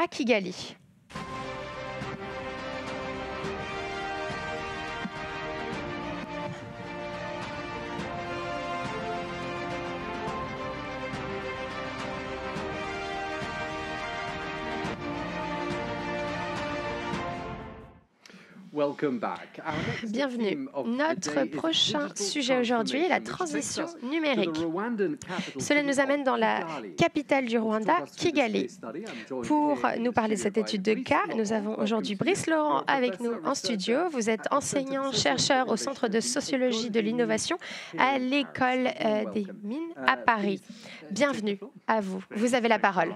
à Kigali. Bienvenue. Notre prochain sujet aujourd'hui est la transition numérique. Cela nous amène dans la capitale du Rwanda, Kigali. Pour nous parler de cette étude de cas, nous avons aujourd'hui Brice Laurent avec nous en studio. Vous êtes enseignant-chercheur au Centre de sociologie de l'innovation à l'École des mines à Paris. Bienvenue à vous. Vous avez la parole.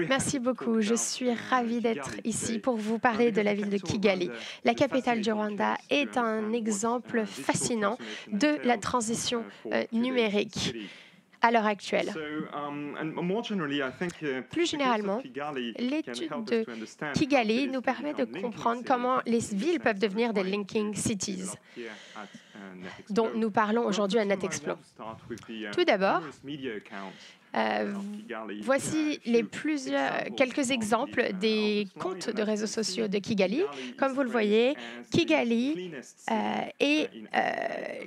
Merci beaucoup. Je suis ravie d'être ici pour vous parler de la ville de Kigali. La capitale du Rwanda est un exemple fascinant de la transition numérique à l'heure actuelle. Plus généralement, l'étude de Kigali nous permet de comprendre comment les villes peuvent devenir des linking cities, dont nous parlons aujourd'hui à NetExplo. Tout d'abord, voici quelques exemples des comptes de réseaux sociaux de Kigali. Comme vous le voyez, Kigali est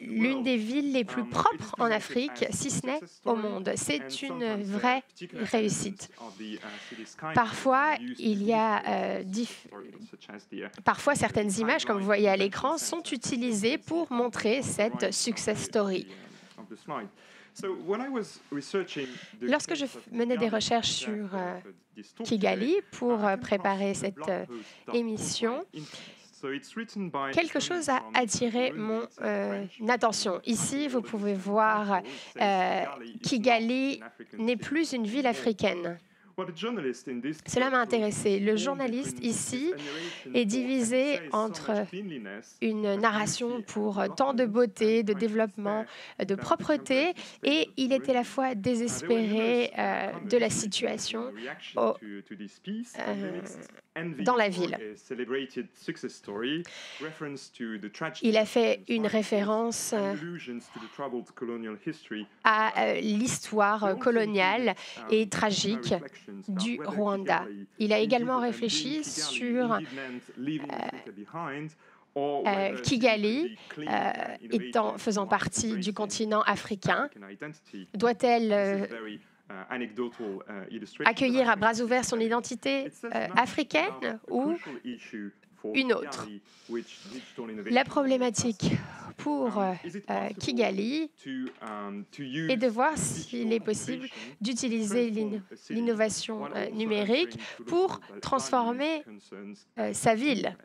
l'une des villes les plus propres en Afrique, si ce n'est au monde. C'est une vraie réussite. Parfois, parfois, certaines images, comme vous voyez à l'écran, sont utilisées pour montrer cette success story. Lorsque je menais des recherches sur Kigali pour préparer cette émission, quelque chose a attiré mon attention. Ici, vous pouvez voir Kigali n'est plus une ville africaine. Cela m'a intéressé. Le journaliste ici est divisé entre une narration pour tant de beauté, de développement, de propreté, et il est à la fois désespéré de la situation dans la ville. Il a fait une référence à l'histoire coloniale et tragique du Rwanda. Il a également réfléchi sur Kigali faisant partie du continent africain. Doit-elle accueillir à bras ouverts son identité africaine ou une autre? La problématique pour Kigali est de voir s'il est possible d'utiliser l'innovation numérique pour transformer sa ville,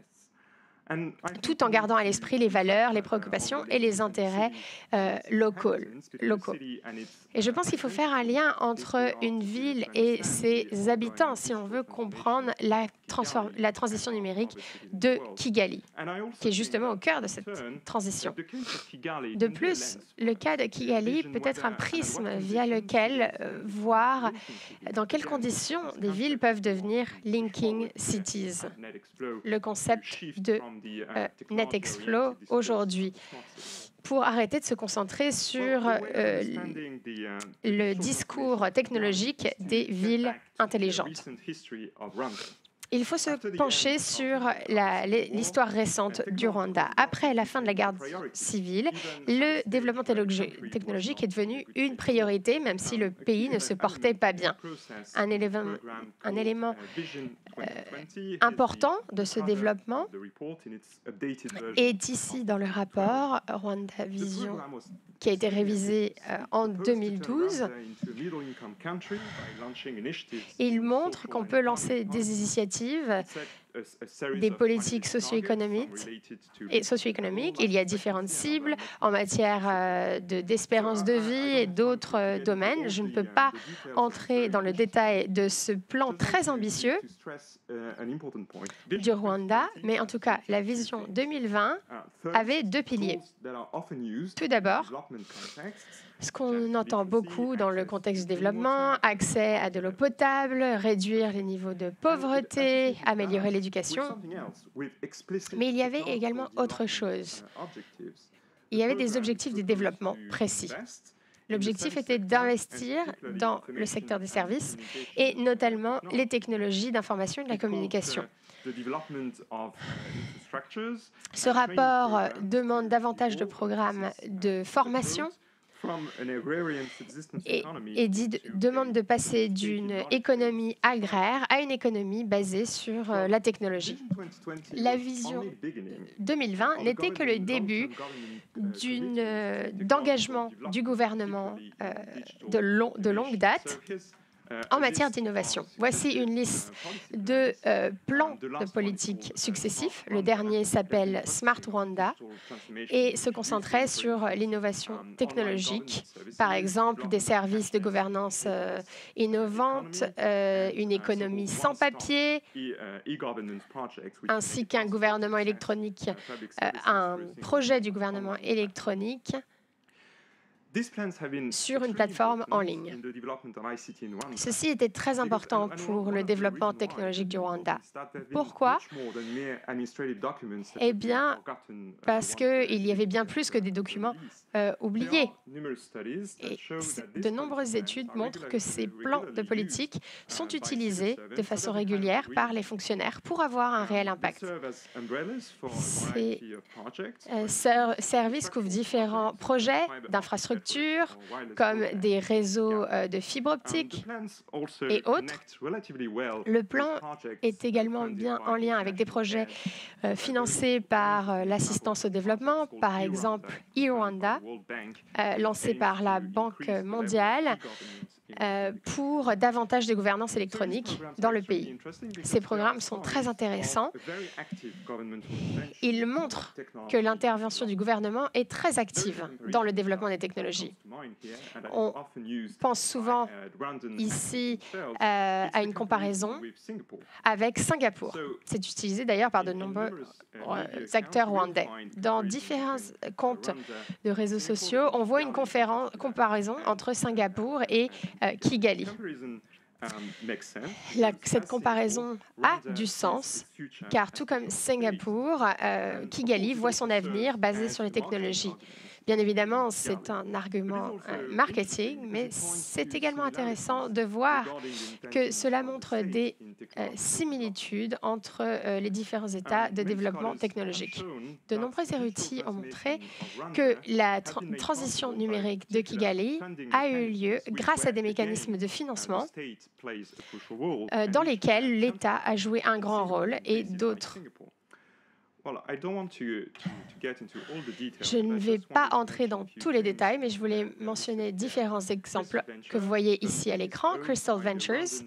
tout en gardant à l'esprit les valeurs, les préoccupations et les intérêts locaux. Et je pense qu'il faut faire un lien entre une ville et ses habitants si on veut comprendre la transition numérique de Kigali, qui est justement au cœur de cette transition. De plus, le cas de Kigali peut être un prisme via lequel voir dans quelles conditions des villes peuvent devenir linking cities, le concept de NetExplo aujourd'hui, pour arrêter de se concentrer sur le discours technologique des villes intelligentes. Il faut se pencher sur l'histoire récente du Rwanda. Après la fin de la guerre civile, le développement technologique est devenu une priorité, même si le pays ne se portait pas bien. Un élément important de ce développement est ici dans le rapport Rwanda Vision, qui a été révisé en 2012. Il montre qu'on peut lancer des initiatives, des politiques socio-économiques. Il y a différentes cibles en matière d'espérance de vie et d'autres domaines. Je ne peux pas entrer dans le détail de ce plan très ambitieux du Rwanda, mais en tout cas, la vision 2020 avait deux piliers. Tout d'abord, ce qu'on entend beaucoup dans le contexte du développement, accès à de l'eau potable, réduire les niveaux de pauvreté, améliorer l'éducation. Mais il y avait également autre chose. Il y avait des objectifs de développement précis. L'objectif était d'investir dans le secteur des services et notamment les technologies d'information et de la communication. Ce rapport demande davantage de programmes de formation et demande de passer d'une économie agraire à une économie basée sur la technologie. La vision 2020 n'était que le début d'engagement du gouvernement de longue date en matière d'innovation. Voici une liste de plans de politique successifs. Le dernier s'appelle Smart Rwanda et se concentrait sur l'innovation technologique, par exemple des services de gouvernance innovantes, une économie sans papier, ainsi qu'un gouvernement électronique, un projet du gouvernement électronique sur une plateforme en ligne. Ceci était très important pour le développement technologique du Rwanda. Pourquoi? Eh bien, parce qu'il y avait bien plus que des documents oubliés. Et de nombreuses études montrent que ces plans de politique sont utilisés de façon régulière par les fonctionnaires pour avoir un réel impact. Ces services couvrent différents projets d'infrastructures, comme des réseaux de fibre optique et autres. Le plan est également bien en lien avec des projets financés par l'assistance au développement, par exemple e-Rwanda, lancé par la Banque mondiale pour davantage de gouvernance électronique dans le pays. Ces programmes sont très intéressants. Ils montrent que l'intervention du gouvernement est très active dans le développement des technologies. On pense souvent ici à une comparaison avec Singapour. C'est utilisé d'ailleurs par de nombreux acteurs rwandais. Dans différents comptes de réseaux sociaux, on voit une comparaison entre Singapour et Kigali. Cette comparaison a du sens, car tout comme Singapour, Kigali voit son avenir basé sur les technologies. Bien évidemment, c'est un argument marketing, mais c'est également intéressant de voir que cela montre des similitudes entre les différents états de développement technologique. De nombreux érudits ont montré que la transition numérique de Kigali a eu lieu grâce à des mécanismes de financement dans lesquels l'État a joué un grand rôle et d'autres. Je ne vais pas entrer dans tous les détails, mais je voulais mentionner différents exemples que vous voyez ici à l'écran. Crystal Ventures,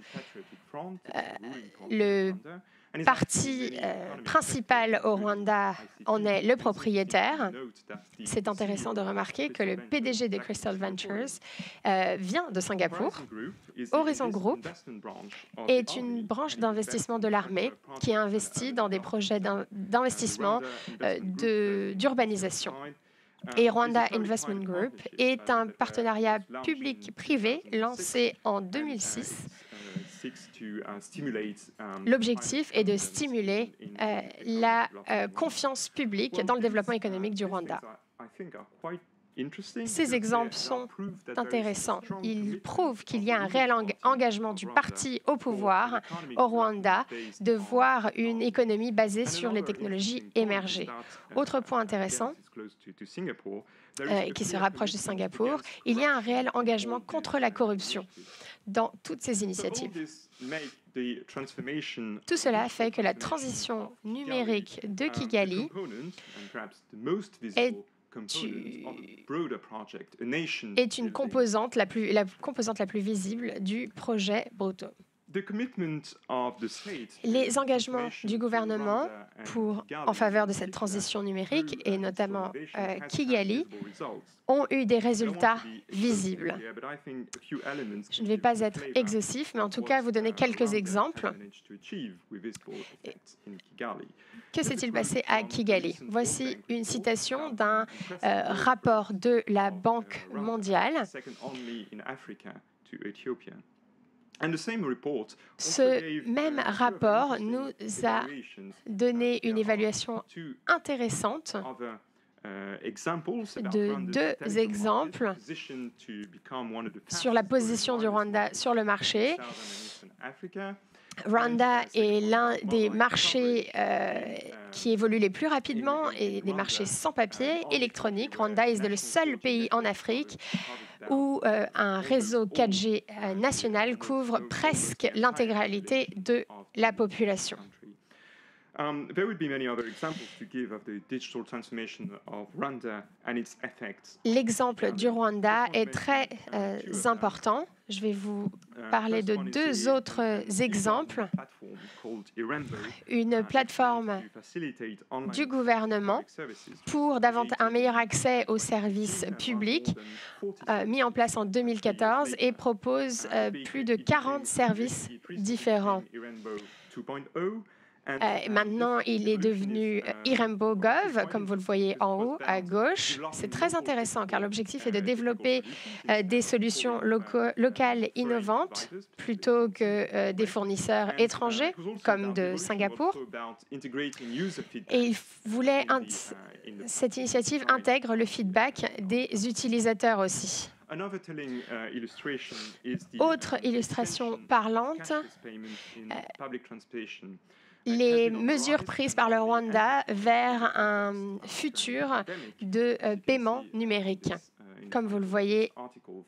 le parti principal au Rwanda en est le propriétaire. C'est intéressant de remarquer que le PDG de Crystal Ventures vient de Singapour. Horizon Group est une branche d'investissement de l'armée qui investit dans des projets d'investissement d'urbanisation. Et Rwanda Investment Group est un partenariat public-privé lancé en 2006. L'objectif est de stimuler la confiance publique dans le développement économique du Rwanda. Ces exemples sont intéressants. Ils prouvent qu'il y a un réel engagement du parti au pouvoir au Rwanda de voir une économie basée sur les technologies émergées. Autre point intéressant, qui se rapproche de Singapour, il y a un réel engagement contre la corruption dans toutes ces initiatives. Tout cela fait que la transition numérique de Kigali est une composante la plus visible du projet Bruto. Les engagements du gouvernement en faveur de cette transition numérique, et notamment Kigali, ont eu des résultats visibles. Je ne vais pas être exhaustif, mais en tout cas vous donner quelques exemples. Que s'est-il passé à Kigali? Voici une citation d'un rapport de la Banque mondiale. Ce même rapport nous a donné une évaluation intéressante de deux exemples sur la position du Rwanda sur le marché. Rwanda est l'un des marchés qui évolue les plus rapidement et des marchés sans papier électronique. Rwanda est le seul pays en Afrique où un réseau 4G national couvre presque l'intégralité de la population. L'exemple du Rwanda est très important. Je vais vous parler de deux autres exemples. Une plateforme du gouvernement pour un meilleur accès aux services publics, mis en place en 2014 et propose plus de 40 services différents. Maintenant, il est devenu Irembo Gov, comme vous le voyez en haut à gauche. C'est très intéressant car l'objectif est de développer des solutions locales innovantes plutôt que des fournisseurs étrangers comme de Singapour. Et cette initiative intègre le feedback des utilisateurs aussi. Autre illustration parlante, les mesures prises par le Rwanda vers un futur de paiement numérique. Comme vous le voyez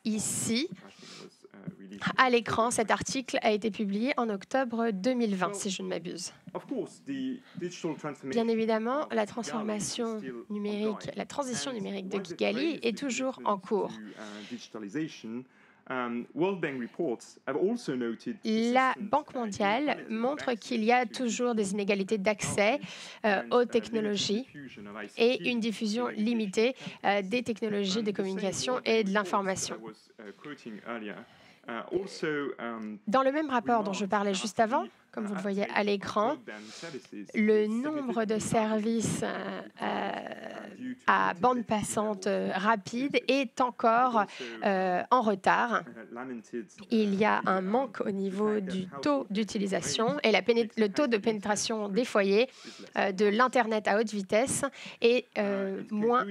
ici, à l'écran, cet article a été publié en octobre 2020, si je ne m'abuse. Bien évidemment, la transition numérique de Kigali est toujours en cours. La Banque mondiale montre qu'il y a toujours des inégalités d'accès aux technologies et une diffusion limitée des technologies de communication et de l'information. Dans le même rapport dont je parlais juste avant, comme vous le voyez à l'écran, le nombre de services à bande passante rapide est encore en retard. Il y a un manque au niveau du taux d'utilisation et le taux de pénétration des foyers de l'Internet à haute vitesse est à moins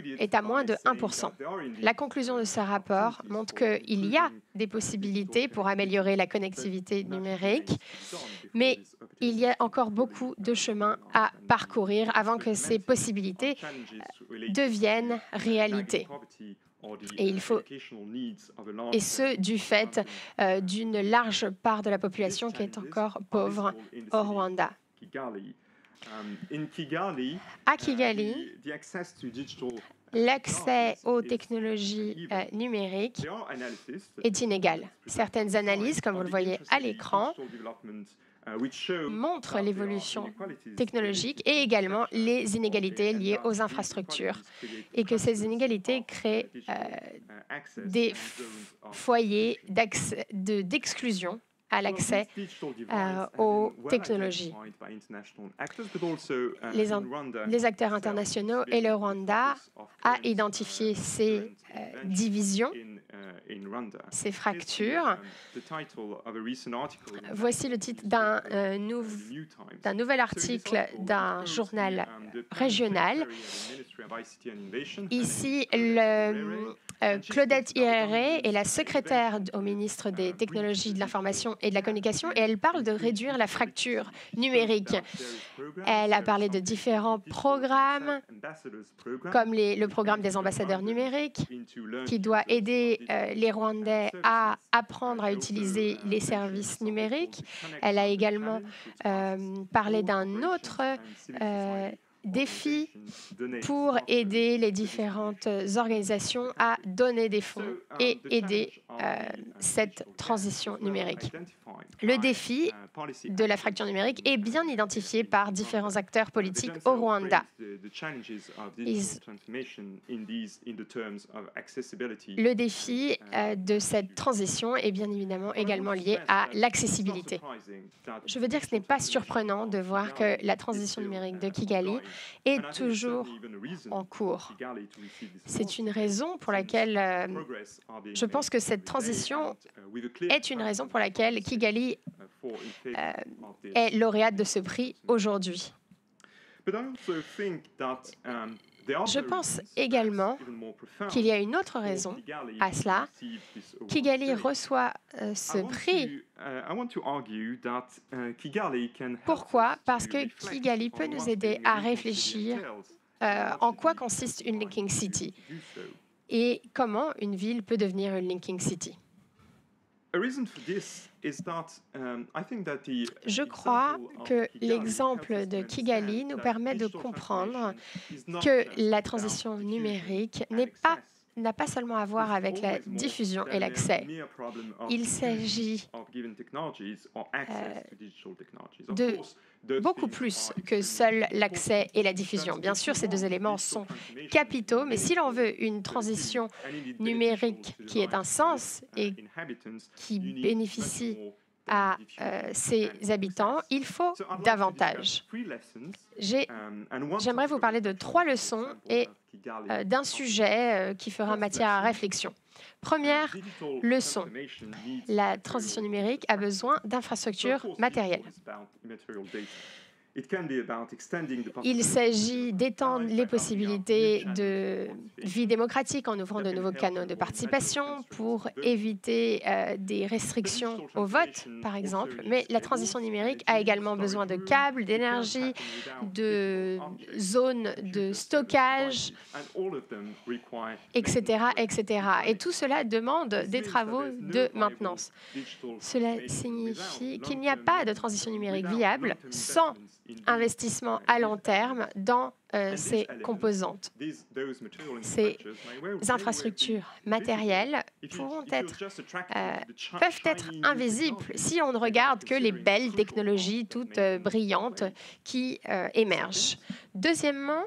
de 1%. La conclusion de ce rapport montre qu'il y a des possibilités pour améliorer la connectivité numérique, mais il y a encore beaucoup de chemin à parcourir avant que ces possibilités deviennent réalité. Et ce, du fait d'une large part de la population qui est encore pauvre au Rwanda. À Kigali, l'accès aux technologies numériques est inégal. Certaines analyses, comme vous le voyez à l'écran, montrent l'évolution technologique et également les inégalités liées aux infrastructures et que ces inégalités créent des foyers d'exclusion à l'accès aux technologies. Les acteurs internationaux et le Rwanda a identifié ces divisions, ces fractures. Voici le titre d'un nouvel article d'un journal régional. Ici, Claudette Irere est la secrétaire au ministre des Technologies de l'Information et de la Communication et elle parle de réduire la fracture numérique. Elle a parlé de différents programmes, comme le programme des ambassadeurs numériques, qui doit aider les Rwandais à apprendre à utiliser les services numériques. Elle a également parlé d'un autre défi pour aider les différentes organisations à donner des fonds et aider cette transition numérique. Le défi de la fracture numérique est bien identifié par différents acteurs politiques au Rwanda. Le défi de cette transition est bien évidemment également lié à l'accessibilité. Je veux dire que ce n'est pas surprenant de voir que la transition numérique de Kigali est toujours en cours. C'est une raison pour laquelle je pense que cette transition est une raison pour laquelle Kigali est lauréate de ce prix aujourd'hui. Je pense également qu'il y a une autre raison à cela. Kigali reçoit ce prix. Pourquoi? Parce que Kigali peut nous aider à réfléchir en quoi consiste une Linking City et comment une ville peut devenir une Linking City. Je crois que l'exemple de Kigali nous permet de comprendre que la transition numérique n'a pas seulement à voir avec la diffusion et l'accès. Il s'agit de beaucoup plus que seul l'accès et la diffusion. Bien sûr, ces deux éléments sont capitaux, mais si l'on veut une transition numérique qui ait un sens et qui bénéficie à ses habitants, il faut davantage. J'aimerais vous parler de 3 leçons et d'un sujet qui fera matière à réflexion. Première leçon, la transition numérique a besoin d'infrastructures matérielles. Il s'agit d'étendre les possibilités de vie démocratique en ouvrant de nouveaux canaux de participation pour éviter des restrictions au vote, par exemple. Mais la transition numérique a également besoin de câbles, d'énergie, de zones de stockage, etc., etc. Et tout cela demande des travaux de maintenance. Cela signifie qu'il n'y a pas de transition numérique viable sans investissement à long terme dans ces composantes. Ces infrastructures matérielles peuvent être invisibles si on ne regarde que les belles technologies toutes brillantes qui émergent. Deuxièmement,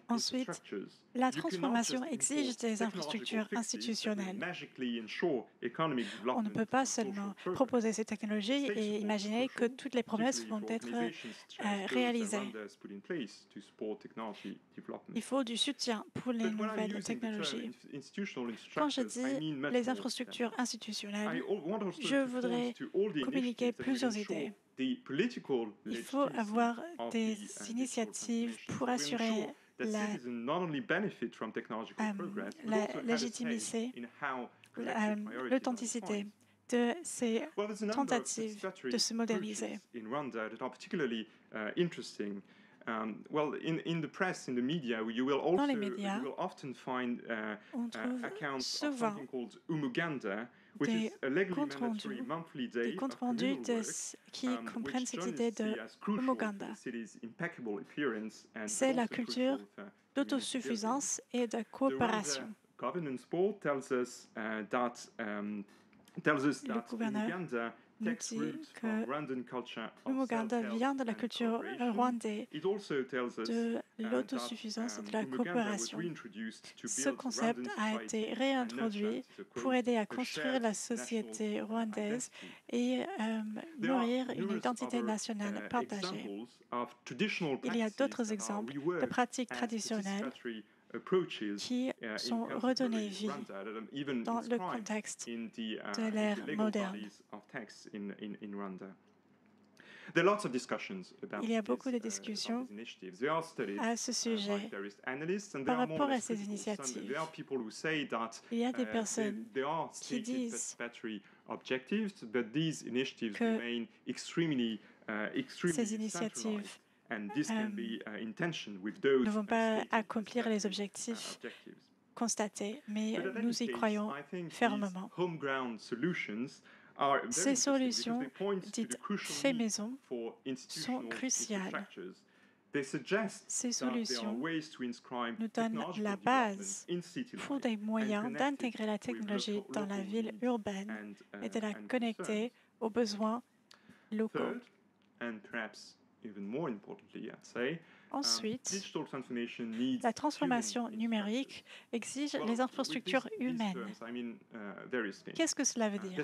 ensuite, la transformation exige des infrastructures institutionnelles. On ne peut pas seulement proposer ces technologies et imaginer que toutes les promesses vont être réalisées. Il faut du soutien pour les nouvelles technologies. Quand je dis les infrastructures institutionnelles, je voudrais communiquer plusieurs idées. Il faut avoir des initiatives pour assurer la légitimité, l'authenticité de ces tentatives de se modéliser. Dans les médias, on trouve souvent des comptes rendus qui comprennent cette idée de Umuganda. C'est la culture d'autosuffisance et de coopération. Le gouverneur nous dit que l'Umuganda vient de la culture rwandaise, de l'autosuffisance et de la coopération. Ce concept a été réintroduit pour aider à construire la société rwandaise et nourrir une identité nationale partagée. Il y a d'autres exemples de pratiques traditionnelles qui sont redonnées vie dans le contexte de l'ère moderne. Il y a beaucoup de discussions à ce sujet par rapport à ces initiatives. Il y a des personnes qui disent que ces initiatives ne vont pas accomplir les objectifs constatés, mais nous y croyons fermement. Ces solutions dites fait maison sont cruciales. Ces solutions nous donnent la base pour des moyens d'intégrer la technologie dans la ville urbaine et de la connecter aux besoins locaux. Ensuite, la transformation numérique exige les infrastructures humaines. Qu'est-ce que cela veut dire?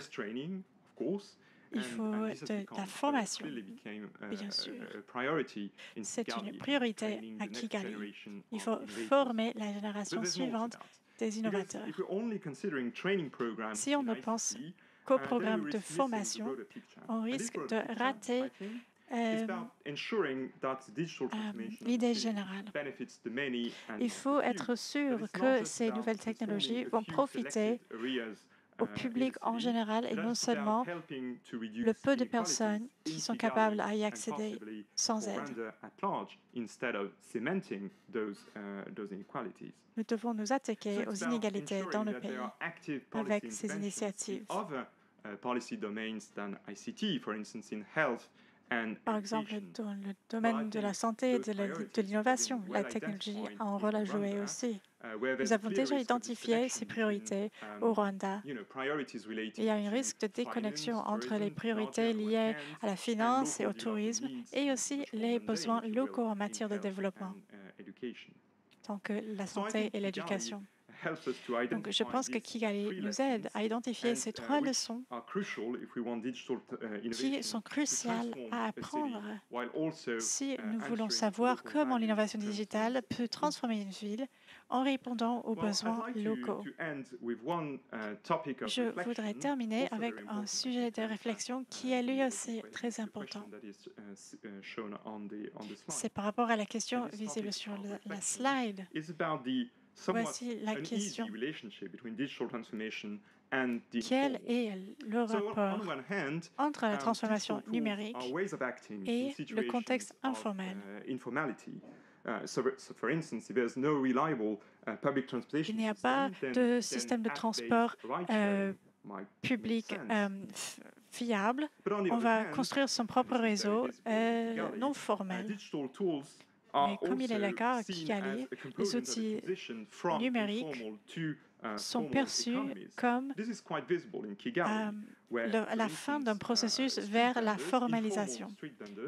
Il faut de la formation, bien sûr. C'est une priorité à Kigali. Il faut former la génération suivante des innovateurs. Si on ne pense qu'au programme de formation, on risque de rater l'idée générale. Il faut être sûr que ces nouvelles technologies vont profiter au public en général et non seulement le peu de personnes qui sont capables d'y accéder sans aide. Nous devons nous attaquer aux inégalités dans le pays avec ces initiatives. Par exemple, dans le domaine de la santé et de l'innovation, la technologie a un rôle à jouer aussi. Nous avons déjà identifié ces priorités au Rwanda. Il y a un risque de déconnexion entre les priorités liées à la finance et au tourisme et aussi les besoins locaux en matière de développement, tant que la santé et l'éducation. Donc, je pense que Kigali nous aide à identifier ces trois leçons qui sont cruciales à apprendre si nous voulons savoir comment l'innovation digitale peut transformer une ville en répondant aux besoins locaux. Je voudrais terminer avec un sujet de réflexion qui est lui aussi très important. C'est par rapport à la question visible sur la slide. Voici la question. Quel est le rapport entre la transformation numérique et le contexte informel? Il n'y a pas de système de transport public fiable. On va construire son propre réseau non formel. Mais comme il est le cas à Kigali, les outils numériques sont perçus comme la fin d'un processus vers la formalisation.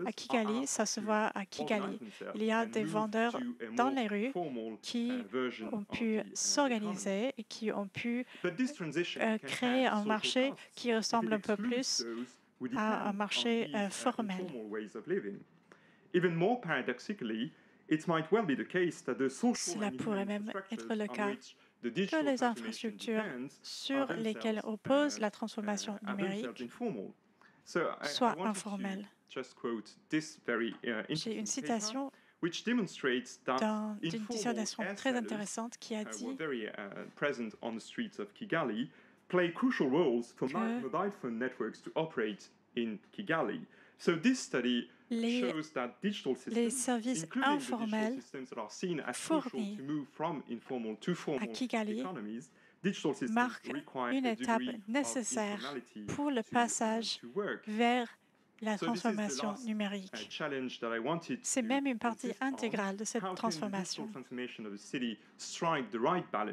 À Kigali, ça se voit à Kigali. Il y a des vendeurs dans les rues qui ont pu s'organiser et qui ont pu créer un marché qui ressemble un peu plus à un marché formel. Cela pourrait même être le cas que les infrastructures sur lesquelles repose la transformation numérique soient informelles. J'ai une citation d'une dissertation très intéressante qui a dit les services informels fournis à Kigali marquent une étape nécessaire pour le passage vers la transformation numérique. C'est même une partie intégrale de cette transformation.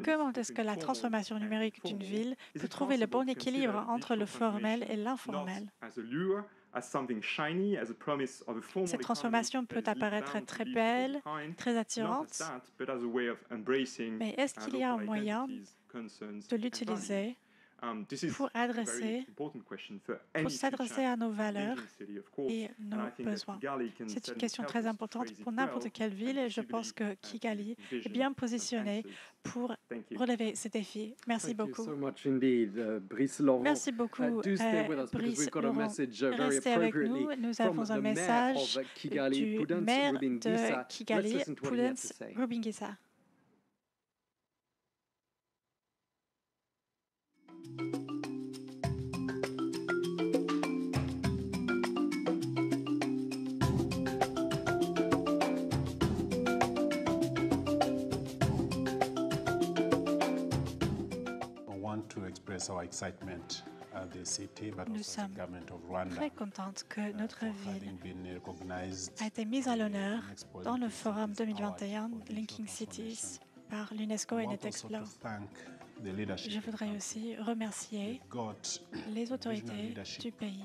Comment est-ce que la transformation numérique d'une ville peut trouver le bon équilibre entre le formel et l'informel? Cette transformation peut apparaître très belle, très attirante, mais est-ce qu'il y a un moyen de l'utiliser pour s'adresser à nos valeurs et nos besoins? C'est une question très importante pour n'importe quelle ville et je pense que Kigali est bien positionné pour relever ces défis. Merci beaucoup. Merci beaucoup, Brice Laurent. Restez avec nous. Nous avons un message du maire de Kigali, Prudence Rubingisa. Nous sommes très contents que notre ville a été mise à l'honneur dans le Forum 2021 Linking Cities par l'UNESCO et NetExplore. Je voudrais aussi remercier les autorités du pays.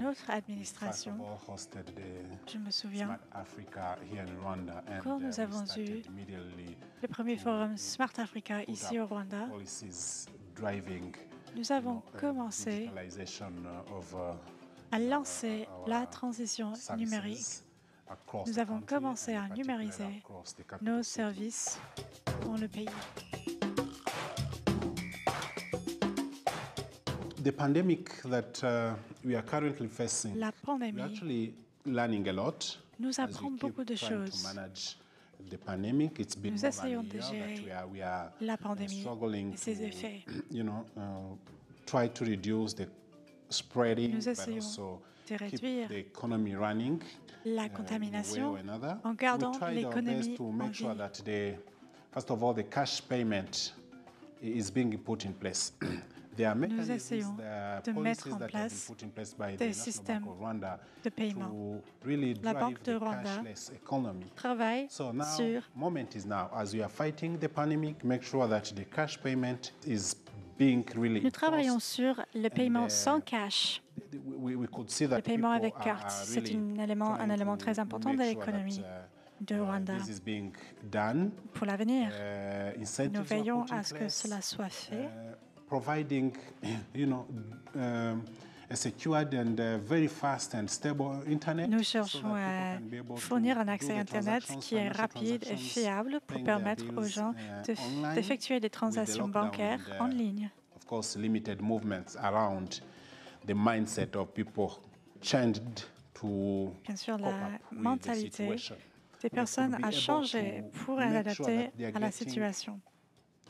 Notre administration, je me souviens, quand nous avons eu le premier forum Smart Africa ici au Rwanda, nous avons commencé à lancer la transition numérique. Nous avons commencé à numériser nos services dans le pays. the pandemic that we are currently facing, La we're pandémie actually learning a lot. nous As we apprend keep beaucoup de trying to choses. manage the pandemic, it's been Nous more than a essayons de year gérer that we are la pandémie struggling et ses to, effets. Try to reduce the spreading, Nous but essayons also de keep réduire the economy running la in a way contamination or another. en gardant We tried our best l'économie to en make sure vie. that first of all, the cash payment is being put in place. There are Nous essayons de mettre en place des systèmes de paiement. La Banque de Rwanda travaille So now, sur moment is now, as we are fighting the pandemic, make sure that the cash payment is being really Nous travaillons enforced. sur le paiement sans cash, We could see that le paiement people avec carte. are C'est really un élément très important de make sure l'économie that, de Rwanda. this is being done. Pour l'avenir, Incentives nous are veillons put in à ce que place, cela soit fait. Providing, a secured and very fast and stable internet. Nous so that cherchons people à can be able to fournir un do accès the Internet transactions, qui est financial rapide et transactions, fiable pour paying their permettre aux bills, gens online, d'effectuer des with the transactions lockdown bancaires and, en ligne. Of course, limited movements around the mindset of people changed to Bien sûr, cope la up with the mentalité situation. des personnes be a able changé to pour make sure adapter that they are à la getting situation.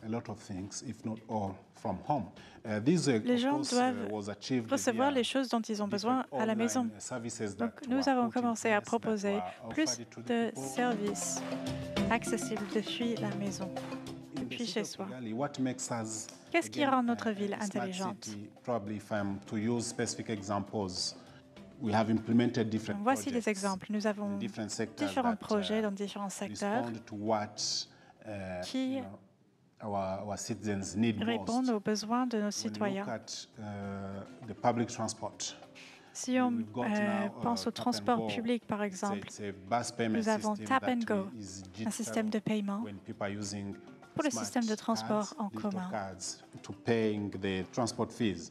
A lot of things, if not all, from home. This, Les of gens course, doivent was achieved recevoir via les choses dont ils ont besoin different à la online maison. services Donc, that nous were avons put in commencé à place, that proposer were plus offered to the de people. services accessibles depuis la maison, In the depuis city chez of soi. Kigali, what makes us, Qu'est-ce qui again, rend notre ville a smart intelligente? city, probably if I'm to use specific examples, we have implemented different Voici projects des exemples. Nous avons in different sectors différents that, projets dans différents secteurs respond to what qui our citizens need most. répondent aux besoins de nos When you citoyens. look at the public transport, Si on we've got now, pense au Tap and transport Go. public, par exemple, It's a bus payment nous avons system Tap and that Go, is un digital système de paiement when people are using pour le smart système de transport cards, en digital commun. cards to paying the transport fees.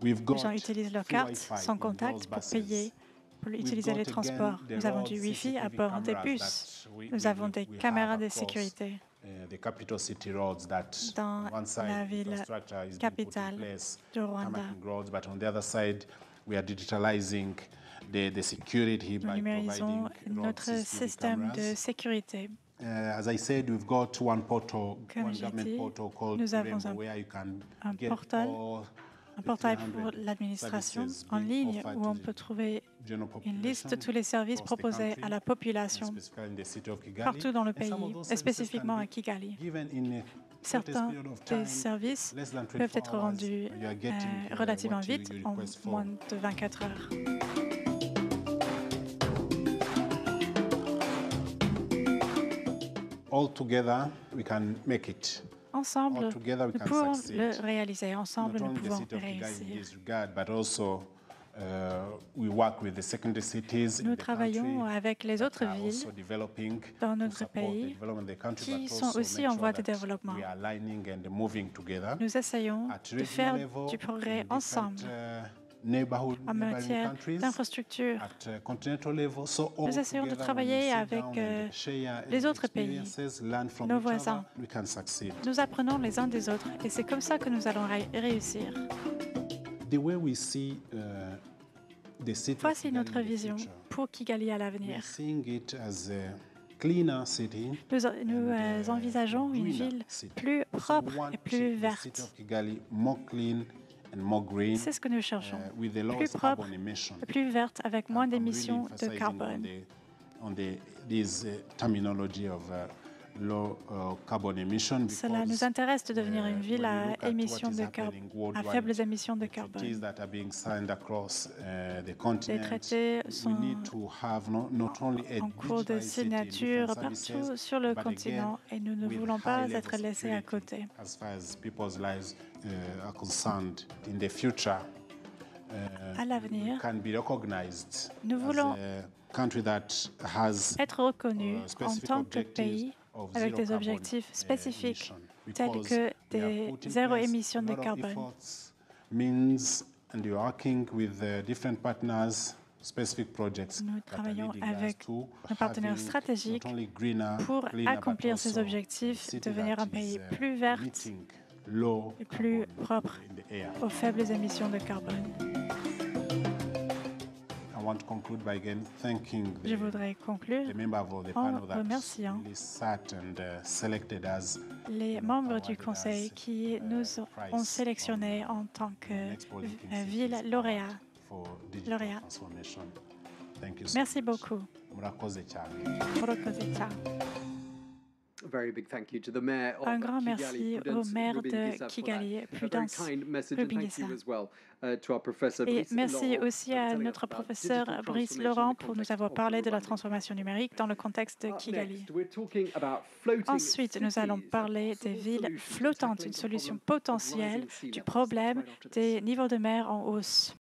We've Les got gens utilisent leur free carte Wi-Fi sans in contact those pour buses. payer, pour We've utiliser got les again transports. the Nous avons road du Wi-Fi à CCTV bord des cameras bus. that we Nous avons des have caméras de across, sécurité the capital city roads that dans on one side la ville infrastructure is being put in capitale place, de Rwanda. tarmacking roads, but on the other side we are digitalizing the security Nous by numérisons providing road notre CCTV système de cameras. sécurité. As I said, we've got one portal, Comme one j'ai government dit, portal called nous avons Rainbow, where you can un get portal, all un the portail 300 pour l'administration services en being ligne offered où to on the peut trouver general une liste de population tous les services across the proposés country, à la and population specifically in the city of Kigali. partout dans le And some of pays, those et services can spécifiquement be à Kigali. given in a Certains shortest period of des time, services less than peuvent 24 être hours. rendus You are getting, relativement what you vite, en request for. moins de 24 heures. All together, we can make it. Ensemble, All together, we nous can pouvons succeed. le réaliser. Ensemble, Not nous only the pouvons city of Kigali in réussir. this regard, but also we work with the secondary cities in Nous the travaillons country avec les that autres are villes also developing dans to notre support the pays development of the country, qui but sont also aussi make en sure voie de that développement. we are aligning and moving together Nous essayons at de faire regional du level, progrès in ensemble different, en neighboring matière countries, d'infrastructure. at continental level. So all Nous essayons de together, travailler when we sit avec down and share les autres pays, experiences, learn from nos each voisins. other, we can succeed. Nous apprenons les uns des autres et c'est comme ça que nous allons réussir. The way we see the city of Voici Kigali notre in the vision future, pour Kigali à we l'avenir. are seeing it as a cleaner city. Nous envisageons une ville plus propre et plus verte. C'est ce que nous cherchons. Plus propre et plus verte avec moins d'émissions de carbone. Cela nous intéresse de devenir une ville à faibles émissions de carbone. Les traités sont en cours de signature partout sur le continent et nous ne voulons pas être laissés à côté. À l'avenir, nous voulons être reconnus en tant que pays avec des objectifs spécifiques tels que des zéro émissions de carbone. Nous travaillons avec nos partenaires stratégiques pour accomplir ces objectifs, devenir un pays plus vert low et plus carbon propre in the air. aux faibles émissions de carbone. I want to conclude by again thanking Je voudrais conclure the member of the en panel that remerciant really sat and selected us les membres du Conseil qui nous ont sélectionnés en tant que ville lauréat. Merci beaucoup. Murakoze cyane. Murakoze cyane. Un grand merci au maire de Kigali, Prudence Rubingisa. Et merci aussi à notre professeur Brice Laurent pour nous avoir parlé de la transformation numérique dans le contexte de Kigali. Ensuite, nous allons parler des villes flottantes, une solution potentielle du problème des niveaux de mer en hausse.